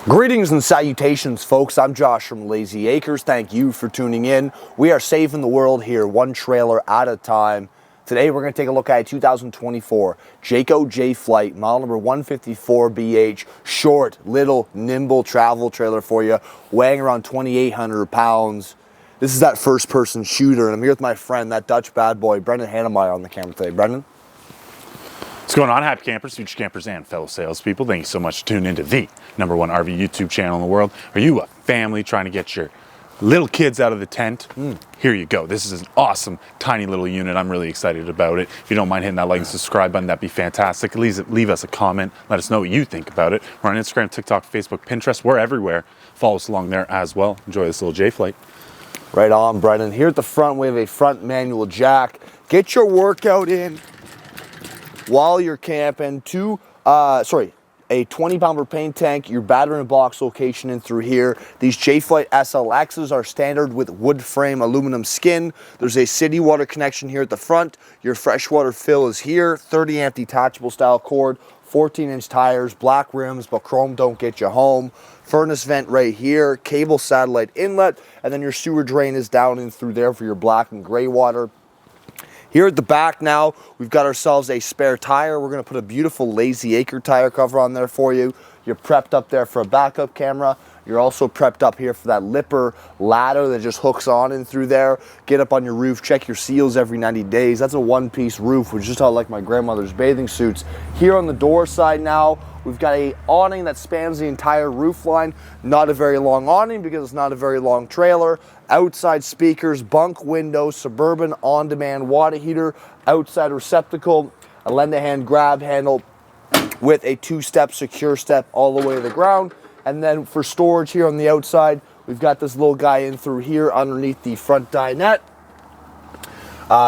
Greetings and salutations, folks. I'm Josh from Layzee Acres. Thank you for tuning in. We are saving the world here, one trailer at a time. Today, we're going to take a look at a 2024 Jayco Jayflight, model number 154BH, short, little, nimble travel trailer for you, weighing around 2,800 pounds. This is that first-person shooter, and I'm here with my friend, that Dutch bad boy, Brendan Hannemeyer, on the camera today. Brendan? What's going on, happy campers, future campers, and fellow salespeople? Thank you so much for tuning into the #1 RV YouTube channel in the world. Are you a family trying to get your little kids out of the tent? Here you go. This is an awesome, tiny little unit. I'm really excited about it. If you don't mind hitting that like and subscribe button, that'd be fantastic. Leave us a comment. Let us know what you think about it. We're on Instagram, TikTok, Facebook, Pinterest. We're everywhere. Follow us along there as well. Enjoy this little Jayflight. Right on, Brendan. Here at the front, we have a front manual jack. Get your workout in while you're camping. A 20-pound propane tank, your battery and box location in through here. These Jayflight SLXs are standard with wood frame aluminum skin. There's a city water connection here at the front. Your freshwater fill is here. 30 amp detachable style cord, 14-inch tires, black rims, but chrome don't get you home. Furnace vent right here, cable satellite inlet, and then your sewer drain is down in through there for your black and gray water. Here at the back now, we've got ourselves a spare tire. We're going to put a beautiful Layzee Acre tire cover on there for you. You're prepped up there for a backup camera. You're also prepped up here for that lipper ladder that just hooks on in through there. Get up on your roof, check your seals every 90 days. That's a one-piece roof, which is just how I like my grandmother's bathing suits. Here on the door side now, we've got a awning that spans the entire roof line. Not a very long awning because it's not a very long trailer. Outside speakers, bunk windows, Suburban on-demand water heater, outside receptacle, a lend-a-hand grab handle with a two-step secure step all the way to the ground. And then for storage here on the outside, we've got this little guy in through here underneath the front dinette.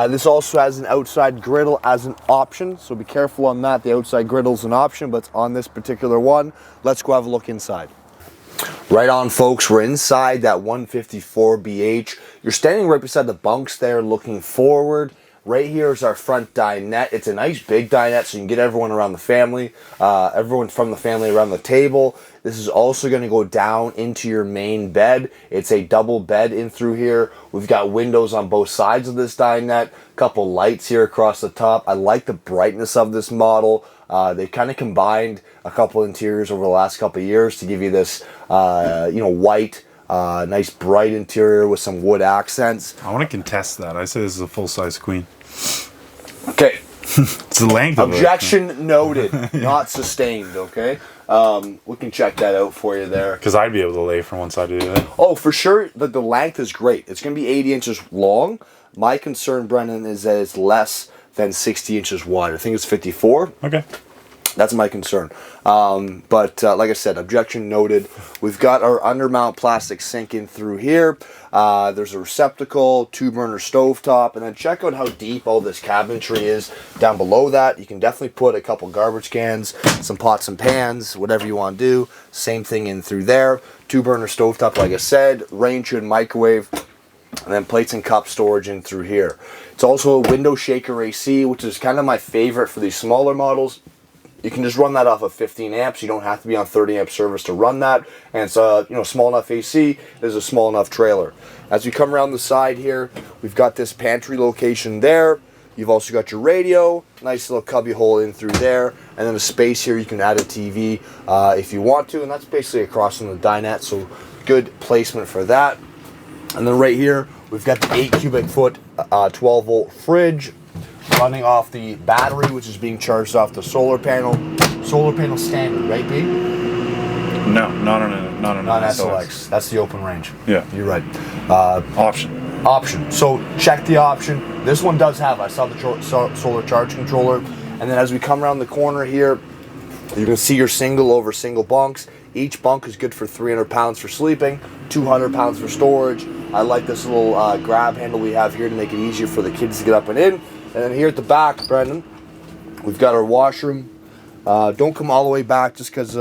This also has an outside griddle as an option, so be careful on that. The outside griddle is an option, but it's on this particular one. Let's go have a look inside. Right on, folks, we're inside that 154BH. You're standing right beside the bunks there looking forward. Right here is our front dinette. It's a nice big dinette, so you can get everyone around the family, everyone from the family around the table. This is also going to go down into your main bed. It's a double bed in through here. We've got windows on both sides of this dinette, a couple lights here across the top. I like the brightness of this model. They kind of combined a couple interiors over the last couple of years to give you this, white, nice bright interior with some wood accents. I want to contest that. I say this is a full-size queen. Okay. It's the length of it. Objection noted. Not sustained, okay? We can check that out for you there. Because I'd be able to lay from one side to the other. Oh, for sure. The length is great. It's going to be 80 inches long. My concern, Brendan, is that it's less than 60 inches wide. I think it's 54. Okay. That's my concern. But like I said, objection noted. We've got our undermount plastic sink in through here. There's a receptacle, 2-burner stovetop, and then check out how deep all this cabinetry is down below that. You can definitely put a couple garbage cans, some pots and pans, whatever you want to do. Same thing in through there. 2-burner stovetop, like I said, range and microwave, and then plates and cup storage in through here. It's also a window shaker AC, which is kind of my favorite for these smaller models. You can just run that off of 15 amps. You don't have to be on 30 amp service to run that. And it's small enough AC. It is a small enough trailer. As we come around the side here, we've got this pantry location there. You've also got your radio, nice little cubby hole in through there, and then a space here you can add a TV if you want to, and that's basically across from the dinette, so good placement for that. And then right here, we've got the 8 cubic foot 12 volt fridge running off the battery, which is being charged off the solar panel. Solar panel standard, right, B? No, not on SLX. That's the open range. Yeah. You're right. Option. So check the option. This one does have, I saw the solar charge controller. And then as we come around the corner here, you can see your single over single bunks. Each bunk is good for 300 pounds for sleeping, 200 pounds for storage. I like this little grab handle we have here to make it easier for the kids to get up and in. And then here at the back, Brendan, we've got our washroom. Don't come all the way back just because,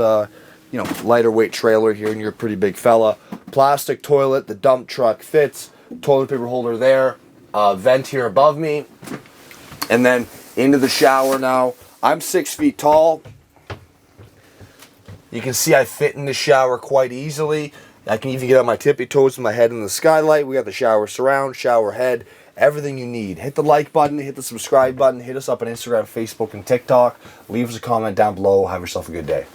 lighter weight trailer here and you're a pretty big fella. Plastic toilet, the dump truck fits. Toilet paper holder there. Vent here above me. And then into the shower now. I'm 6 feet tall. You can see I fit in the shower quite easily. I can even get on my tippy toes with my head in the skylight. We got the shower surround, shower head, everything you need. Hit the like button, hit the subscribe button, hit us up on Instagram, Facebook, and TikTok. Leave us a comment down below. Have yourself a good day.